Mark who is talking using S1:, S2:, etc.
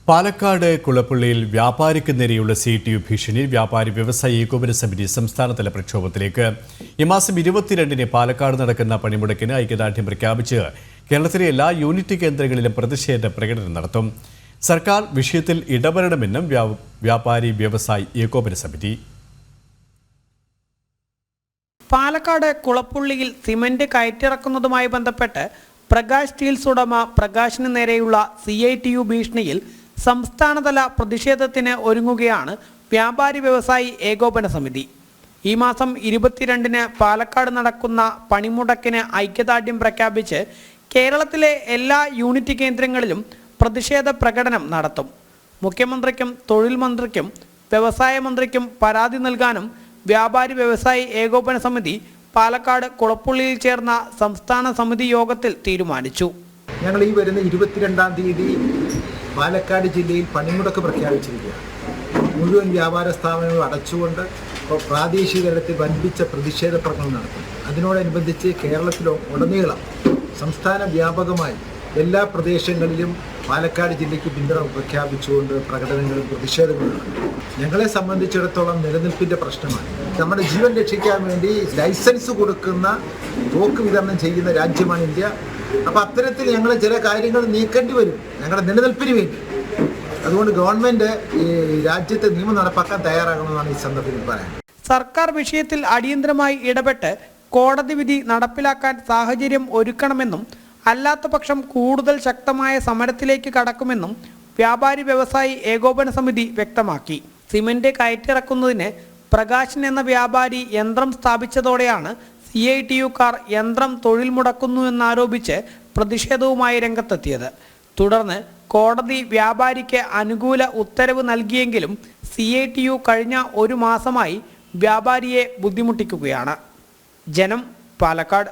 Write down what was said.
S1: പാലക്കാട് കുളപ്പള്ളിയിൽ വ്യാപാരിക്ക് നേരെയുള്ള CTU ഭീഷണി വ്യാപാരി വ്യവസായി ഏകോപന സമിതി സംസ്ഥാനതല പ്രക്ഷോഭത്തിലേക്ക്. ഈ മാസം 22-ന് പാലക്കാട് നടക്കുന്ന പണിമുടക്കിന് ഐക്യദാർഢ്യം പ്രഖ്യാപിച്ച് കേരളത്തിലെ എല്ലാ യൂണിറ്റ് കേന്ദ്രങ്ങളിലും പ്രതിഷേധ പ്രകടനം നടത്തും. സർക്കാർ വിഷയത്തിൽ ഇടപെടണമെന്നും വ്യാപാരി വ്യവസായി ഏകോപന സമിതി.
S2: പാലക്കാട് കുളപ്പള്ളിയിൽ സിമന്റ് കയറ്റിറക്കുന്നതുമായി ബന്ധപ്പെട്ട് പ്രകാശ് സ്റ്റീൽസ് ഉടമ പ്രകാശിന് നേരെയുള്ള CITU ഭീഷണിയിൽ സംസ്ഥാനതല പ്രതിഷേധത്തിന് ഒരുങ്ങുകയാണ് വ്യാപാരി വ്യവസായി ഏകോപന സമിതി. ഈ മാസം 22-ന് പാലക്കാട് നടക്കുന്ന പണിമുടക്കിന് ഐക്യദാർഢ്യം പ്രഖ്യാപിച്ച് കേരളത്തിലെ എല്ലാ യൂണിറ്റ് കേന്ദ്രങ്ങളിലും പ്രതിഷേധ പ്രകടനം നടത്തും. മുഖ്യമന്ത്രിക്കും തൊഴിൽ മന്ത്രിക്കും വ്യവസായ മന്ത്രിക്കും പരാതി നൽകാനും വ്യാപാരി വ്യവസായി ഏകോപന സമിതി പാലക്കാട് കുളപ്പള്ളിയിൽ ചേർന്ന സംസ്ഥാന സമിതി യോഗത്തിൽ തീരുമാനിച്ചു.
S3: ഞങ്ങൾ ഈ വരുന്ന 22-ാം തീയതി പാലക്കാട് ജില്ലയിൽ പണിമുടക്ക് പ്രഖ്യാപിച്ചിരിക്കുകയാണ്. മുഴുവൻ വ്യാപാര സ്ഥാപനങ്ങൾ അടച്ചുകൊണ്ട് പ്രാദേശിക തലത്തിൽ വൻപിച്ച പ്രതിഷേധ പ്രകടനം നടത്തും. അതിനോടനുബന്ധിച്ച് കേരളത്തിലുടനീളം സംസ്ഥാന വ്യാപകമായി എല്ലാ പ്രദേശങ്ങളിലും പാലക്കാട് ജില്ലയ്ക്ക് പിന്തുണ പ്രഖ്യാപിച്ചുകൊണ്ട് പ്രകടനങ്ങളും പ്രതിഷേധങ്ങളും നടത്തും. ഞങ്ങളെ സംബന്ധിച്ചിടത്തോളം നിലനിൽപ്പിൻ്റെ പ്രശ്നമാണ്. നമ്മുടെ ജീവൻ രക്ഷിക്കാൻ വേണ്ടി ലൈസൻസ് കൊടുക്കുന്ന തോക്ക് വിതരണം ചെയ്യുന്ന രാജ്യമാണ് ഇന്ത്യ. അപ്പോൾ അത്തരത്തിൽ ഞങ്ങൾ ചില കാര്യങ്ങൾ നീക്കേണ്ടി വരും ഞങ്ങളുടെ നിലനിൽപ്പിന് വേണ്ടി. അതുകൊണ്ട് ഗവൺമെൻറ് ഈ രാജ്യത്തെ നിയമം നടപ്പാക്കാൻ തയ്യാറാകണമെന്നാണ് ഈ സന്ദർഭത്തിൽ പറയാൻ.
S2: സർക്കാർ വിഷയത്തിൽ അടിയന്തരമായി ഇടപെട്ട് കോടതി വിധി നടപ്പിലാക്കാൻ സാഹചര്യം ഒരുക്കണമെന്നും അല്ലാത്ത പക്ഷം കൂടുതൽ ശക്തമായ സമരത്തിലേക്ക് കടക്കുമെന്നും വ്യാപാരി വ്യവസായി ഏകോപന സമിതി വ്യക്തമാക്കി. സിമന്റ് കയറ്റിറക്കുന്നതിന് പ്രകാശൻ എന്ന വ്യാപാരി യന്ത്രം സ്ഥാപിച്ചതോടെയാണ് CITUക്കാർ യന്ത്രം തൊഴിൽ മുടക്കുന്നു എന്നാരോപിച്ച് പ്രതിഷേധവുമായി രംഗത്തെത്തിയത്. തുടർന്ന് കോടതി വ്യാപാരിക്ക് അനുകൂല ഉത്തരവ് നൽകിയെങ്കിലും CITU കഴിഞ്ഞ ഒരു മാസമായി വ്യാപാരിയെ ബുദ്ധിമുട്ടിക്കുകയാണ്. ജനം, പാലക്കാട്.